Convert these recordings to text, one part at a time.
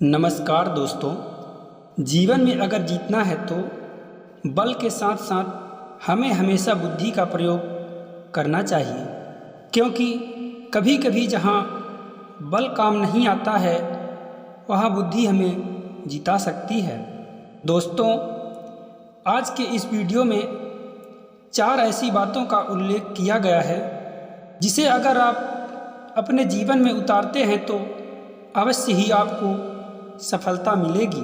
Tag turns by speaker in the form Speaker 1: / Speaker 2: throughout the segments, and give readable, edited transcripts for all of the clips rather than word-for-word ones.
Speaker 1: नमस्कार दोस्तों। जीवन में अगर जीतना है तो बल के साथ साथ हमें हमेशा बुद्धि का प्रयोग करना चाहिए, क्योंकि कभी कभी जहाँ बल काम नहीं आता है वहाँ बुद्धि हमें जिता सकती है। दोस्तों, आज के इस वीडियो में 4 ऐसी बातों का उल्लेख किया गया है जिसे अगर आप अपने जीवन में उतारते हैं तो अवश्य ही आपको सफलता मिलेगी।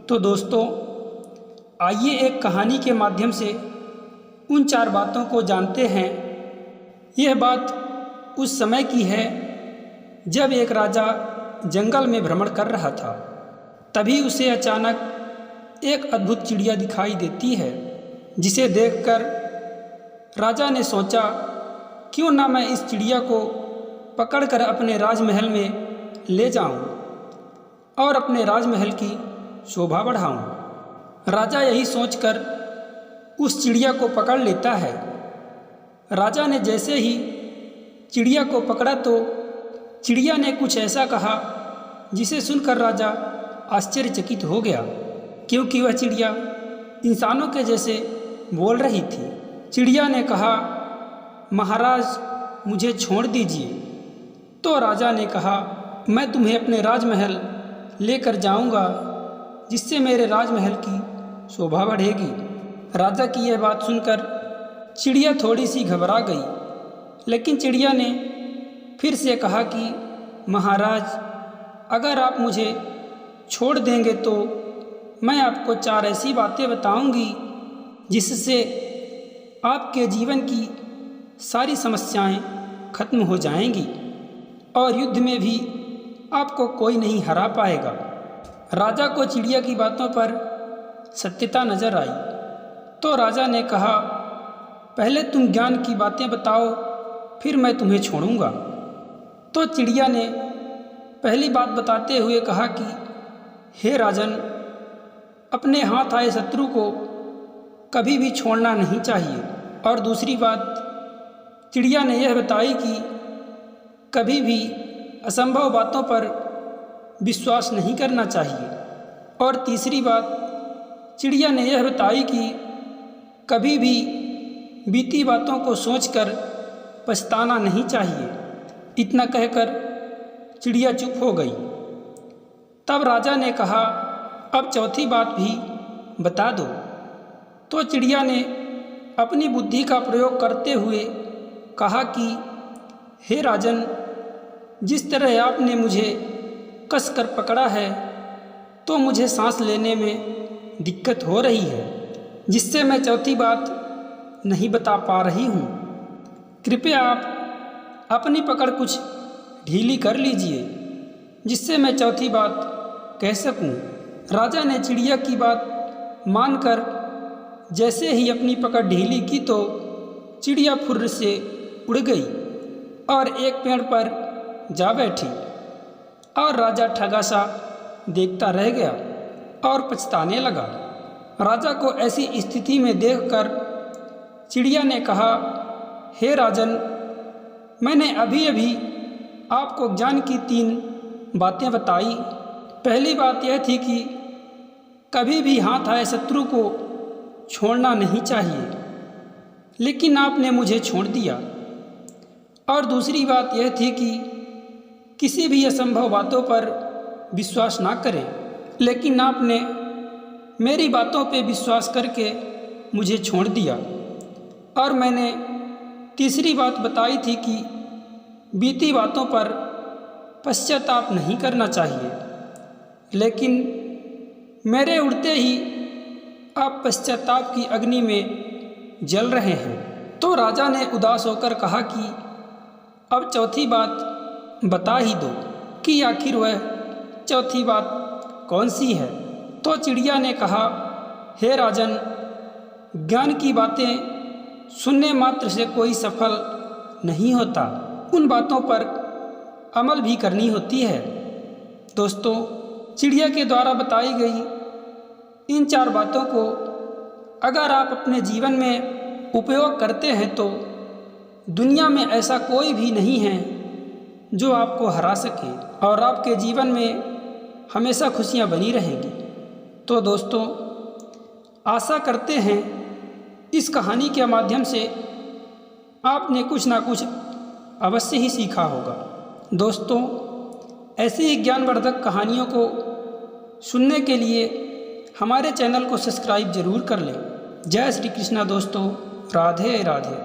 Speaker 1: तो दोस्तों, आइए एक कहानी के माध्यम से उन 4 बातों को जानते हैं। यह बात उस समय की है जब एक राजा जंगल में भ्रमण कर रहा था। तभी उसे अचानक एक अद्भुत चिड़िया दिखाई देती है, जिसे देखकर राजा ने सोचा, क्यों ना मैं इस चिड़िया को पकड़कर अपने राजमहल में ले जाऊं और अपने राजमहल की शोभा बढ़ाऊं। राजा यही सोचकर उस चिड़िया को पकड़ लेता है। राजा ने जैसे ही चिड़िया को पकड़ा तो चिड़िया ने कुछ ऐसा कहा जिसे सुनकर राजा आश्चर्यचकित हो गया, क्योंकि वह चिड़िया इंसानों के जैसे बोल रही थी। चिड़िया ने कहा, महाराज मुझे छोड़ दीजिए। तो राजा ने कहा, मैं तुम्हें अपने राजमहल लेकर जाऊंगा, जिससे मेरे राजमहल की शोभा बढ़ेगी। राजा की यह बात सुनकर चिड़िया थोड़ी सी घबरा गई, लेकिन चिड़िया ने फिर से कहा कि महाराज, अगर आप मुझे छोड़ देंगे तो मैं आपको 4 ऐसी बातें बताऊंगी जिससे आपके जीवन की सारी समस्याएं खत्म हो जाएंगी और युद्ध में भी आपको कोई नहीं हरा पाएगा। राजा को चिड़िया की बातों पर सत्यता नजर आई, तो राजा ने कहा, पहले तुम ज्ञान की बातें बताओ, फिर मैं तुम्हें छोड़ूंगा। तो चिड़िया ने पहली बात बताते हुए कहा कि हे राजन, अपने हाथ आए शत्रु को कभी भी छोड़ना नहीं चाहिए। और दूसरी बात चिड़िया ने यह बताई कि कभी भी असंभव बातों पर विश्वास नहीं करना चाहिए। और तीसरी बात चिड़िया ने यह बताई कि कभी भी बीती बातों को सोचकर पछताना नहीं चाहिए। इतना कहकर चिड़िया चुप हो गई। तब राजा ने कहा, अब चौथी बात भी बता दो। तो चिड़िया ने अपनी बुद्धि का प्रयोग करते हुए कहा कि हे राजन, जिस तरह आपने मुझे कसकर पकड़ा है तो मुझे सांस लेने में दिक्कत हो रही है, जिससे मैं चौथी बात नहीं बता पा रही हूँ। कृपया आप अपनी पकड़ कुछ ढीली कर लीजिए, जिससे मैं चौथी बात कह सकूँ। राजा ने चिड़िया की बात मानकर जैसे ही अपनी पकड़ ढीली की तो चिड़िया फुर्र से उड़ गई और एक पेड़ पर जा बैठी। और राजा ठगा सा देखता रह गया और पछताने लगा। राजा को ऐसी स्थिति में देखकर चिड़िया ने कहा, हे राजन, मैंने अभी अभी आपको ज्ञान की 3 बातें बताई। पहली बात यह थी कि कभी भी हाथ आए शत्रु को छोड़ना नहीं चाहिए, लेकिन आपने मुझे छोड़ दिया। और दूसरी बात यह थी कि किसी भी असंभव बातों पर विश्वास ना करें, लेकिन आपने मेरी बातों पे विश्वास करके मुझे छोड़ दिया। और मैंने तीसरी बात बताई थी कि बीती बातों पर पश्चाताप नहीं करना चाहिए, लेकिन मेरे उड़ते ही आप पश्चाताप की अग्नि में जल रहे हैं। तो राजा ने उदास होकर कहा कि अब चौथी बात बता ही दो कि आखिर वह चौथी बात कौन सी है। तो चिड़िया ने कहा, हे राजन, ज्ञान की बातें सुनने मात्र से कोई सफल नहीं होता, उन बातों पर अमल भी करनी होती है। दोस्तों, चिड़िया के द्वारा बताई गई इन 4 बातों को अगर आप अपने जीवन में उपयोग करते हैं तो दुनिया में ऐसा कोई भी नहीं है जो आपको हरा सके और आपके जीवन में हमेशा खुशियाँ बनी रहेंगी। तो दोस्तों, आशा करते हैं इस कहानी के माध्यम से आपने कुछ ना कुछ अवश्य ही सीखा होगा। दोस्तों, ऐसी ही ज्ञानवर्धक कहानियों को सुनने के लिए हमारे चैनल को सब्सक्राइब जरूर कर लें। जय श्री कृष्णा दोस्तों, राधे राधे।